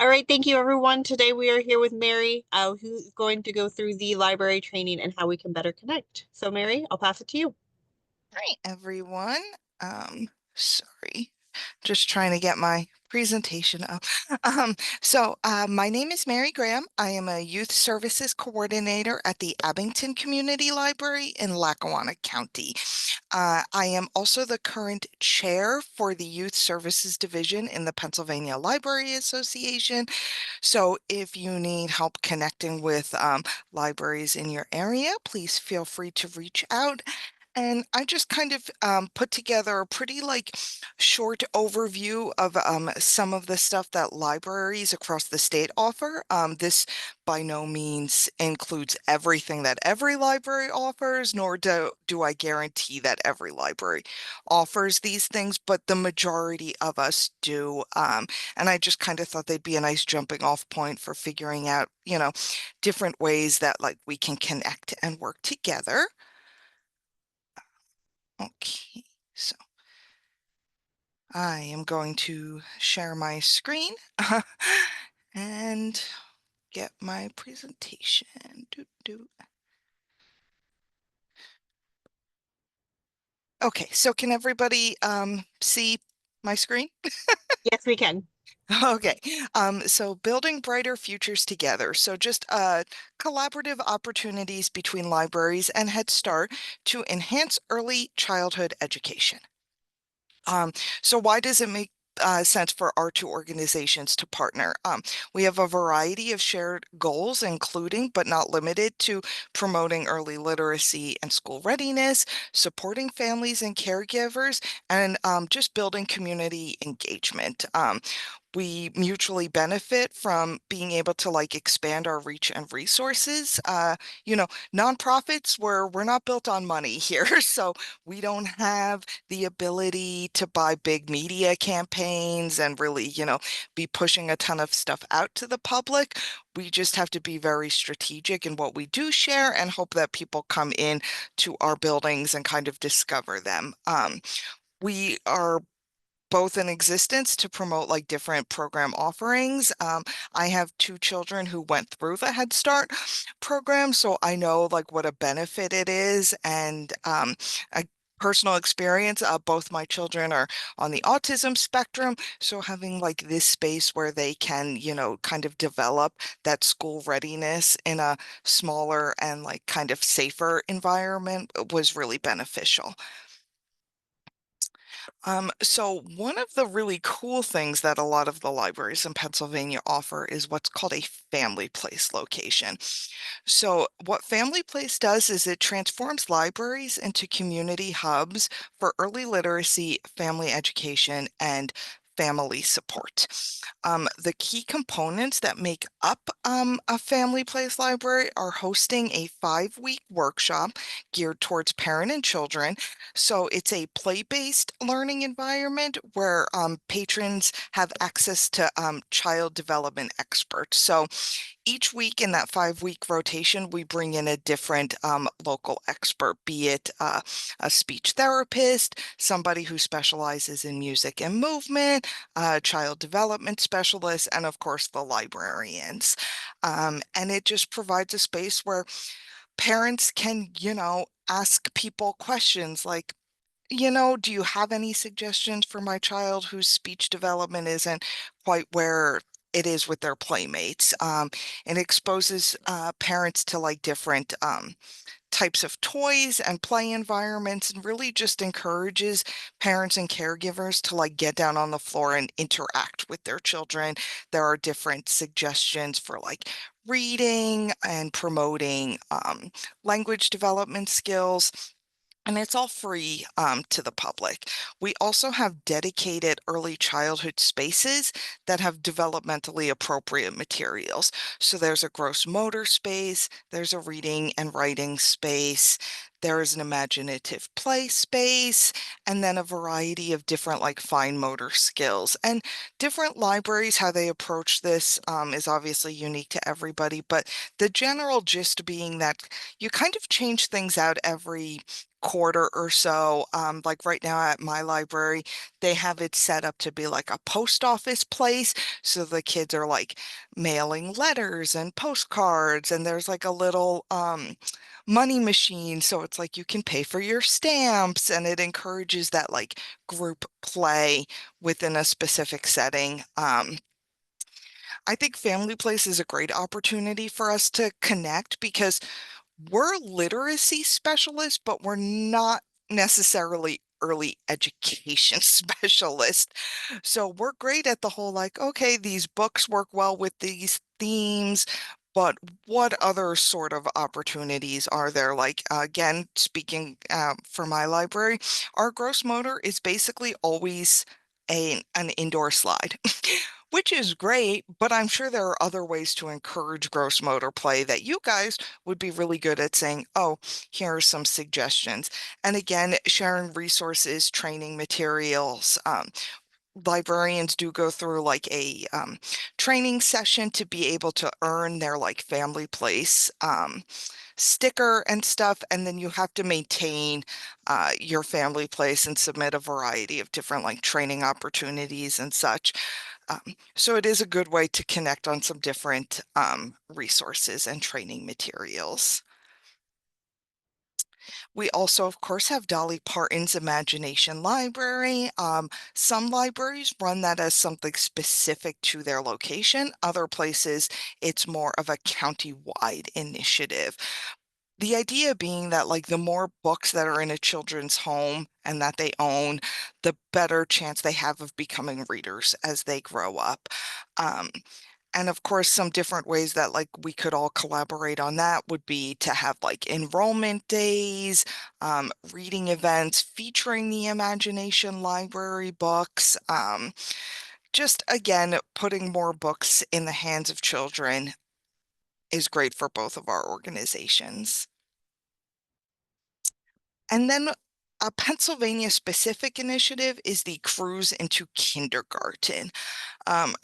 All right, thank you, everyone. Today we are here with Mary, who's going to go through the library training and how we can better connect. So, Mary, I'll pass it to you. Hi, everyone. Sorry, just trying to get my presentation up. My name is Mary Graham. I am a youth services coordinator at the Abington Community Library in Lackawanna County. I am also the current chair for the Youth Services Division in the Pennsylvania Library Association. So if you need help connecting with libraries in your area, please feel free to reach out. And I just kind of put together a pretty short overview of some of the stuff that libraries across the state offer. This by no means includes everything that every library offers, nor do I guarantee that every library offers these things, but the majority of us do. And I just kind of thought they'd be a nice jumping off point for figuring out, different ways that we can connect and work together. Okay, so I am going to share my screen and get my presentation. Okay, so can everybody see my screen? Yes, we can. Okay, so building brighter futures together. So just collaborative opportunities between libraries and Head Start to enhance early childhood education. Um, so why does it make sense for our two organizations to partner? We have a variety of shared goals, including but not limited to promoting early literacy and school readiness, supporting families and caregivers, and just building community engagement. We mutually benefit from being able to expand our reach and resources. Nonprofits, we're not built on money here, so we don't have the ability to buy big media campaigns and really, be pushing a ton of stuff out to the public. We just have to be very strategic in what we do share and hope that people come in to our buildings and kind of discover them. We are both in existence to promote different program offerings. I have two children who went through the Head Start program, so I know what a benefit it is. And a personal experience, both my children are on the autism spectrum, so having this space where they can, kind of develop that school readiness in a smaller and kind of safer environment was really beneficial. So one of the really cool things that a lot of the libraries in Pennsylvania offer is what's called a family place location. So what Family Place does is it transforms libraries into community hubs for early literacy, family education, and family support. The key components that make up a Family Place library are hosting a 5-week workshop geared towards parent and children. So it's a play-based learning environment where patrons have access to child development experts. So each week in that 5-week rotation, we bring in a different local expert, be it a speech therapist, somebody who specializes in music and movement, a child development specialist, and of course the librarians. And it just provides a space where parents can, ask people questions like, do you have any suggestions for my child whose speech development isn't quite where it is with their playmates? And exposes parents to different types of toys and play environments and really just encourages parents and caregivers to get down on the floor and interact with their children. There are different suggestions for reading and promoting language development skills, and it's all free to the public. We also have dedicated early childhood spaces that have developmentally appropriate materials. So there's a gross motor space, there's a reading and writing space, there is an imaginative play space, and then a variety of different fine motor skills. And different libraries, how they approach this is obviously unique to everybody, but the general gist being that you kind of change things out every quarter or so. Like right now at my library, they have it set up to be like a post office place. So the kids are like mailing letters and postcards, and there's like a little money machine. So it's like you can pay for your stamps, and it encourages that like group play within a specific setting. I think Family Place is a great opportunity for us to connect because we're literacy specialists, but we're not necessarily early education specialists. So we're great at the whole like, okay, these books work well with these themes, but what other sort of opportunities are there? Like, again, speaking for my library, our gross motor is basically always an indoor slide. Which is great, but I'm sure there are other ways to encourage gross motor play that you guys would be really good at saying, oh, here are some suggestions. And again, sharing resources, training materials. Librarians do go through like a training session to be able to earn their like family place sticker and stuff, and then you have to maintain your family place and submit a variety of different like training opportunities and such. So it is a good way to connect on some different resources and training materials. We also, of course, have Dolly Parton's Imagination Library. Some libraries run that as something specific to their location. Other places, it's more of a county-wide initiative. The idea being that like the more books that are in a children's home and that they own, the better chance they have of becoming readers as they grow up. Um, and of course, some different ways that like we could all collaborate on that would be to have like enrollment days, reading events featuring the Imagination Library books. Just again, putting more books in the hands of children is great for both of our organizations. And then a Pennsylvania specific initiative is the Cruise into Kindergarten.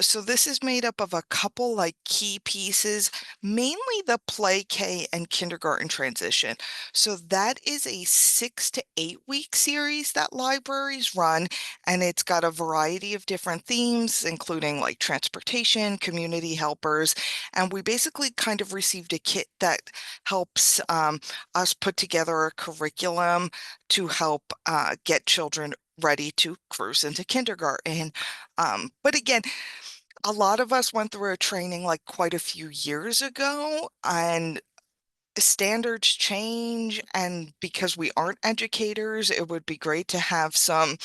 So this is made up of a couple like key pieces, mainly the play K and kindergarten transition. So that is a 6 to 8 week series that libraries run, and it's got a variety of different themes, including like transportation, community helpers, and we basically kind of received a kit that helps us put together a curriculum to help get children ready to cruise into kindergarten. But again, a lot of us went through a training like quite a few years ago, and standards change. And because we aren't educators, it would be great to have some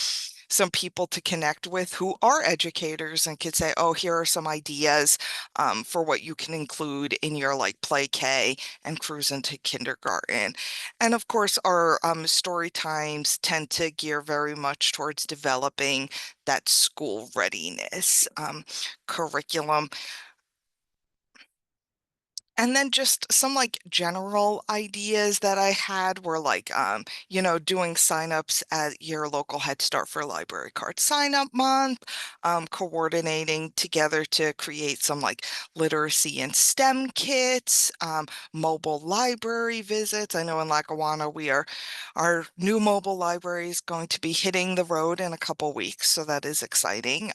people to connect with who are educators and could say, oh, here are some ideas for what you can include in your like play K and cruise into kindergarten. And of course, our story times tend to gear very much towards developing that school readiness curriculum. And then just some like general ideas that I had were like, doing signups at your local Head Start for Library Card sign up month, coordinating together to create some like literacy and STEM kits, mobile library visits. I know in Lackawanna our new mobile library is going to be hitting the road in a couple weeks, so that is exciting.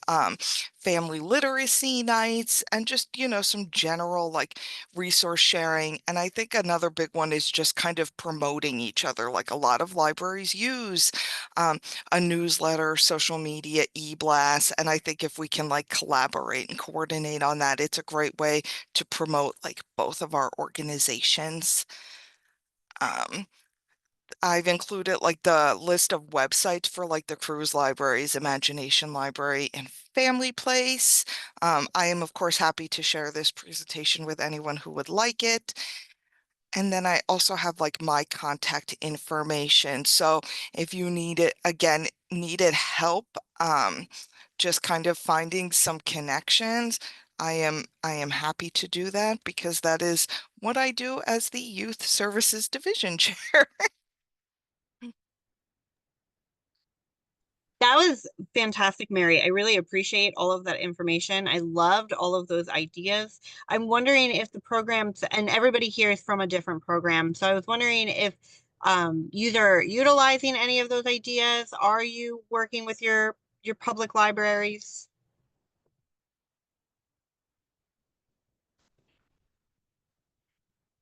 Family literacy nights and just, some general like resource sharing. And I think another big one is just kind of promoting each other. Like a lot of libraries use um, a newsletter, social media, e-blasts. And I think if we can like collaborate and coordinate on that, it's a great way to promote like both of our organizations. Um, I've included like the list of websites for like the cruise libraries, Imagination Library, and Family Place. I am, of course, happy to share this presentation with anyone who would like it. And then I also have like my contact information. So if you need it, again, needed help, just kind of finding some connections, I am happy to do that because that is what I do as the Youth Services Division Chair. That was fantastic, Mary. I really appreciate all of that information. I loved all of those ideas. I'm wondering if the programs, and everybody here is from a different program. So I was wondering if either utilizing any of those ideas? Are you working with your public libraries?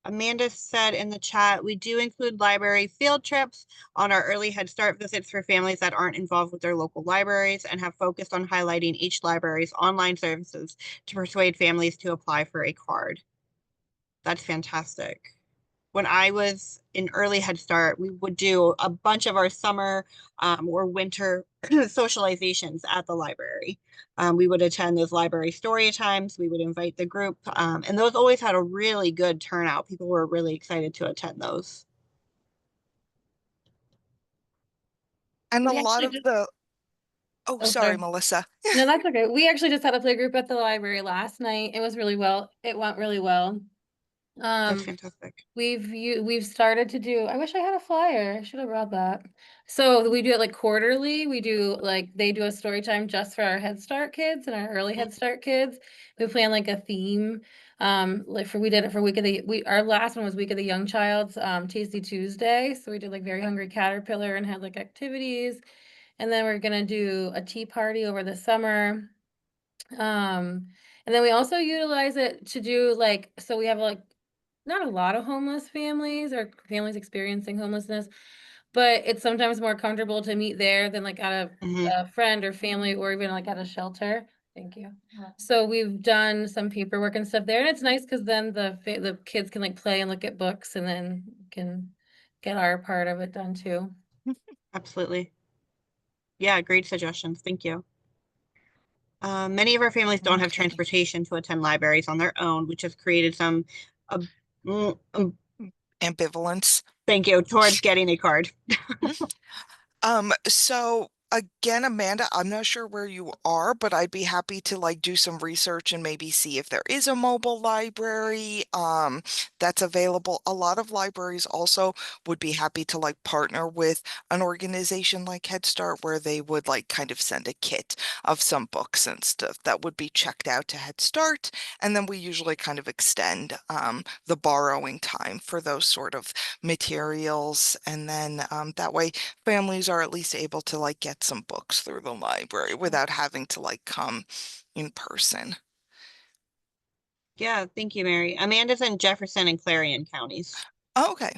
Amanda said in the chat, we do include library field trips on our early Head Start visits for families that aren't involved with their local libraries and have focused on highlighting each library's online services to persuade families to apply for a card. That's fantastic. When I was in early Head Start, we would do a bunch of our summer or winter socializations at the library. We would attend those library story times. We would invite the group, and those always had a really good turnout. People were really excited to attend those. And a We lot actually of just, the, oh, oh, sorry, sorry. Melissa. No, that's okay. We actually just had a play group at the library last night. It was really well. It went really well. That's Um, fantastic. we've started to do, I wish I had a flyer. I should have brought that. So we do it like quarterly. We do like they do a story time just for our Head Start kids and our early Head Start kids. We plan like a theme. Like we did it for week of the we our last one was week of the young child's Tasty Tuesday. So we did like Very Hungry Caterpillar and had like activities. And then we're gonna do a tea party over the summer. And then we also utilize it to do like, so we have like not a lot of homeless families or families experiencing homelessness, but it's sometimes more comfortable to meet there than like at Mhm. a friend or family or even like at a shelter. Thank you. So we've done some paperwork and stuff there, and it's nice because then the kids can like play and look at books, and then can get our part of it done too. Absolutely. Yeah, great suggestions. Thank you. Many of our families don't have Okay. transportation to attend libraries on their own, which has created some, uh, mm, Ambivalence. thank you, towards getting a card. So again, Amanda, I'm not sure where you are, but I'd be happy to like do some research and maybe see if there is a mobile library that's available. A lot of libraries also would be happy to like partner with an organization like Head Start where they would like kind of send a kit of some books and stuff that would be checked out to Head Start. And then we usually kind of extend the borrowing time for those sort of materials. And then that way families are at least able to like get some books through the library without having to like come in person. Yeah, thank you, Mary. Amanda's in Jefferson and Clarion counties. Okay.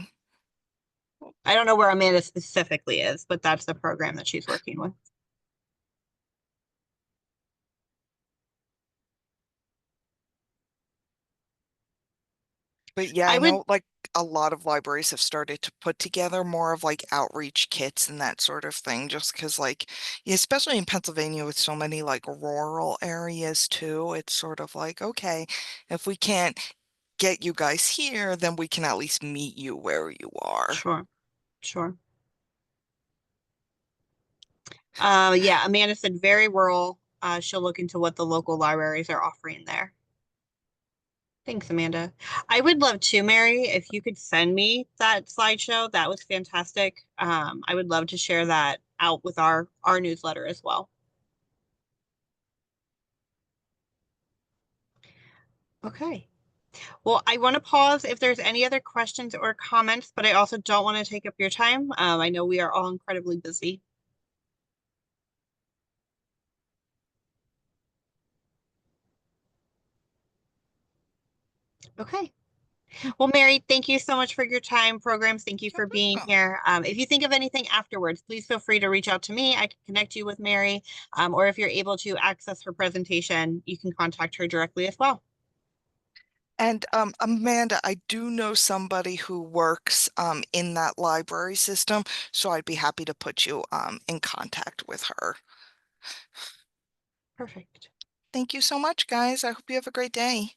I don't know where Amanda specifically is, but that's the program that she's working with. But yeah, I I would, know like a lot of libraries have started to put together more of like outreach kits and that sort of thing, just because like, yeah, especially in Pennsylvania with so many like rural areas too, it's sort of like, okay, if we can't get you guys here, then we can at least meet you where you are. sure, sure. Yeah, Amanda said very rural. She'll look into what the local libraries are offering there. Thanks, Amanda. I would love to, Mary, if you could send me that slideshow. That was fantastic. I would love to share that out with our newsletter as well. Okay. Well, I want to pause if there's any other questions or comments, but I also don't want to take up your time. I know we are all incredibly busy. Okay. Well, Mary, thank you so much for your time, programs. Thank you You're for being welcome. here. If you think of anything afterwards, please feel free to reach out to me. I can connect you with Mary, or if you're able to access her presentation, you can contact her directly as well. And Amanda, I do know somebody who works in that library system, so I'd be happy to put you in contact with her. Perfect. Thank you so much, guys. I hope you have a great day.